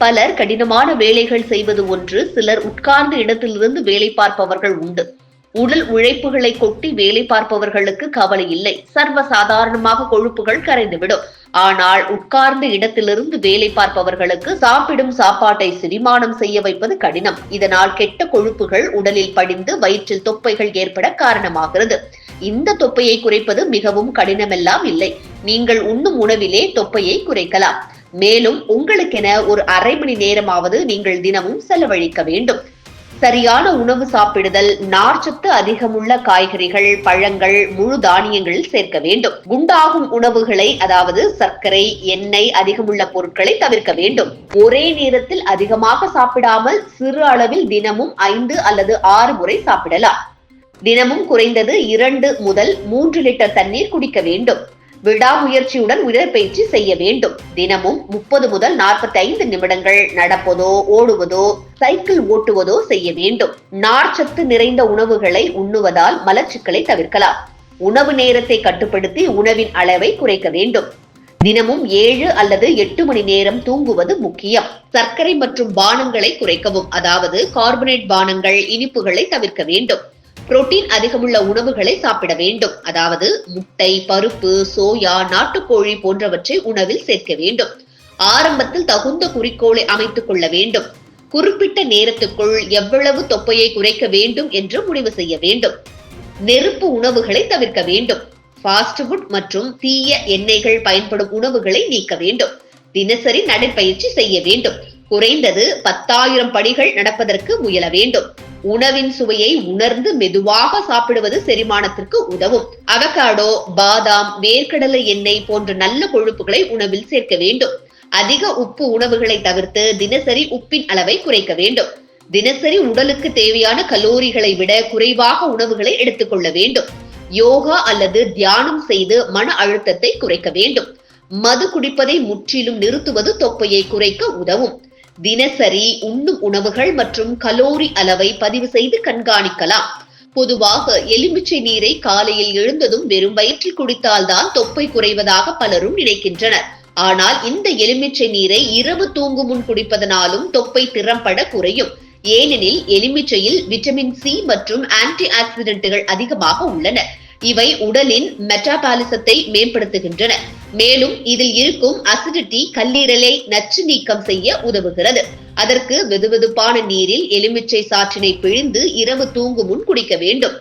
பலர் கடினமான வேலைகள் செய்வது ஒன்று, சிலர் உட்கார்ந்த இடத்திலிருந்து வேலை பார்ப்பவர்கள் உண்டு. உடல் உழைப்புகளை கொட்டி வேலை பார்ப்பவர்களுக்கு கவலை இல்லை, சர்வசாதாரணமாக கொழுப்புகள் கரைந்துவிடும். ஆனால் உட்கார்ந்த இடத்திலிருந்து வேலை பார்ப்பவர்களுக்கு சாப்பிடும் சாப்பாட்டை செரிமானம் செய்ய வைப்பது கடினம். இதனால் கெட்ட கொழுப்புகள் உடலில் படிந்து வயிற்றில் தொப்பைகள் ஏற்பட காரணமாகிறது. இந்த தொப்பையை குறைப்பது மிகவும் கடினமெல்லாம் இல்லை. நீங்கள் உண்ணும் உணவிலே தொப்பையை குறைக்கலாம். மேலும் உங்களுக்கென ஒரு அரை மணி நேரமாவது நீங்கள் தினமும் செலவழிக்க வேண்டும். சரியான உணவு சாப்பிடுதல், நார்ச்சத்து அதிகமுள்ள காய்கறிகள், பழங்கள், முழு தானியங்களில் சேர்க்க வேண்டும். குண்டாகும் உணவுகளை, அதாவது சர்க்கரை, எண்ணெய் அதிகமுள்ள பொருட்களை தவிர்க்க வேண்டும். ஒரே நேரத்தில் அதிகமாக சாப்பிடாமல் சிறு அளவில் தினமும் 5 அல்லது 6 முறை சாப்பிடலாம். தினமும் குறைந்தது 2 முதல் 3 லிட்டர் தண்ணீர் குடிக்க வேண்டும். விடாமுயற்சியுடன் உடற்பயிற்சி செய்ய வேண்டும். தினமும் 30 முதல் 45 நிமிடங்கள் நடப்பதோ, ஓடுவதோ, சைக்கிள் ஓட்டுவதோ செய்ய வேண்டும். நார்ச்சத்து நிறைந்த உணவுகளை உண்ணுவதால் மலச்சிக்கலை தவிர்க்கலாம். உணவு நேரத்தை கட்டுப்படுத்தி உணவின் அளவை குறைக்க வேண்டும். தினமும் 7 அல்லது 8 மணி நேரம் தூங்குவது முக்கியம். சர்க்கரை மற்றும் பானங்களை குறைக்கவும், அதாவது கார்பனேட் பானங்கள், இனிப்புகளை தவிர்க்க வேண்டும். புரோட்டீன் அதிகமுள்ள உணவுகளை சாப்பிட வேண்டும். அதாவது முட்டை, பருப்பு, சோயா, நாட்டுக்கோழி போன்றவற்றை உணவில் சேர்க்க வேண்டும். ஆரம்பத்தில் தகுந்த குறிக்கோளை அமைத்துக் கொள்ள வேண்டும். குறிப்பிட்ட நேரத்துக்குள் எவ்வளவு தொப்பையை குறைக்க வேண்டும் என்று முடிவு செய்ய வேண்டும். நெருப்பு உணவுகளை தவிர்க்க வேண்டும். ஃபாஸ்ட் ஃபுட் மற்றும் தீய எண்ணெய்கள் பயன்படும் உணவுகளை நீக்க வேண்டும். தினசரி நடைப்பயிற்சி செய்ய வேண்டும். குறைந்தது 10,000 படிகள் நடப்பதற்கு முயல வேண்டும். உணவின் சுவையை உணர்ந்து மெதுவாக சாப்பிடுவது செரிமானத்திற்கு உதவும். அவகாடோ, பாதாம், வேர்க்கடலை எண்ணெய் போன்ற நல்ல கொழுப்புகளை உணவில் சேர்க்க வேண்டும். அதிக உப்பு உணவுகளை தவிர்த்து தினசரி உப்பின் அளவை குறைக்க வேண்டும். தினசரி உடலுக்கு தேவையான கலோரிகளை விட குறைவாக உணவுகளை எடுத்துக்கொள்ள வேண்டும். யோகா அல்லது தியானம் செய்து மன அழுத்தத்தை குறைக்க வேண்டும். மது குடிப்பதை முற்றிலும் நிறுத்துவது தொப்பையை குறைக்க உதவும். தினசரி உண்ணும் உணவுகள் மற்றும் கலோரி அளவை பதிவு செய்து கண்காணிக்கலாம். பொதுவாக எலுமிச்சை நீரை காலையில் எழுந்ததும் வெறும் வயிற்றில் குடித்தால்தான் தொப்பை குறைவதாக பலரும் நினைக்கின்றனர். ஆனால் இந்த எலுமிச்சை நீரை இரவு தூங்கும் முன் குடிப்பதனாலும் தொப்பை திறம்பட குறையும். ஏனெனில் எலுமிச்சையில் விட்டமின் சி மற்றும் ஆன்டி ஆக்சிடென்ட்கள் அதிகமாக உள்ளன. இவை உடலின் மெட்டாபாலிசத்தை மேம்படுத்துகின்றன. மேலும் இதில் இருக்கும் அசிடிட்டி கல்லீரலை நச்சு நீக்கம் செய்ய உதவுகிறது. அதற்கு வெதுவெதுப்பான நீரில் எலுமிச்சை சாற்றினை பிழிந்து இரவு தூங்கும் முன் குடிக்க வேண்டும்.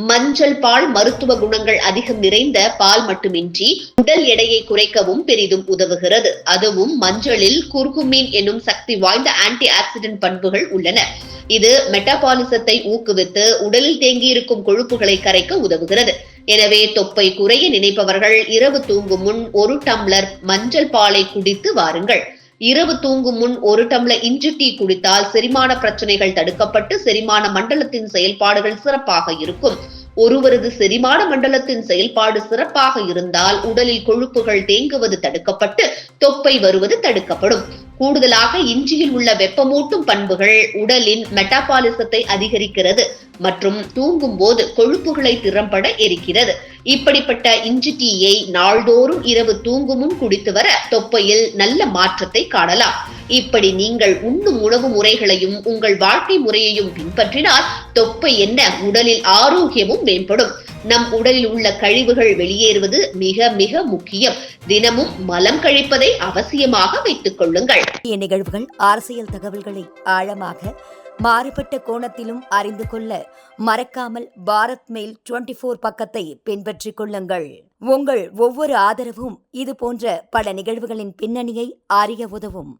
மஞ்சள் பால் மருத்துவ குணங்கள் அதிகம் நிறைந்த பால் மட்டுமின்றி உடல் எடையை குறைக்கவும் பெரிதும் உதவுகிறது. அதுவும் மஞ்சளில் குர்குமின் என்னும் சக்தி வாய்ந்த ஆன்டி ஆக்சிடென்ட் பண்புகள் உள்ளன. இது மெட்டாபாலிசத்தை ஊக்குவித்து உடலில் தேங்கியிருக்கும் கொழுப்புகளை கரைக்க உதவுகிறது. எனவே தொப்பை குறைய நினைப்பவர்கள் இரவு தூங்கும் முன் 1 டம்ளர் மஞ்சள் பாலை குடித்து வாருங்கள். இரவு தூங்கும் முன் 1 டம்ளர் இஞ்சி டீ குடித்தால் செரிமான பிரச்சனைகள் தடுக்கப்பட்டு செரிமான மண்டலத்தின் செயல்பாடுகள் சிறப்பாக இருக்கும். ஒருவரது செரிமான மண்டலத்தின் செயல்பாடு சிறப்பாக இருந்தால் உடலில் கொழுப்புகள் தேங்குவது தடுக்கப்பட்டு தொப்பை வருவது தடுக்கப்படும். கூடுதலாக இஞ்சியில் உள்ள வெப்பமூட்டும் பண்புகள் உடலின் மெட்டாபாலிசத்தை அதிகரிக்கிறது மற்றும் தூங்கும் போது கொழுப்புகளை திறம்பட எரிக்கிறது. இப்படிப்பட்ட இஞ்சி டீயை நாள்தோறும் இரவு தூங்கும் முன் குடித்து வர தொப்பையில் நல்ல மாற்றத்தை காணலாம். இப்படி நீங்கள் உண்ணும் உணவு முறைகளையும் உங்கள் வாழ்க்கை முறையையும் பின்பற்றினால் தொப்பை என்ன, உடலில் ஆரோக்கியமும் மேம்படும். நம் உடலில் உள்ள கழிவுகள் வெளியேறுவது மிக மிக முக்கியம். தினமும் மலம் கழிப்பதை அவசியமாக வைத்துக் கொள்ளுங்கள். நிகழ்வுகள், அரசியல் தகவல்களை ஆழமாக மாறுபட்ட கோணத்திலும் அறிந்து கொள்ள மறக்காமல் பாரத் மெயில் 24 பக்கத்தை பின்பற்றிக் கொள்ளுங்கள். உங்கள் ஒவ்வொரு ஆதரவும் இது போன்ற பல நிகழ்வுகளின் பின்னணியை அறிய உதவும்.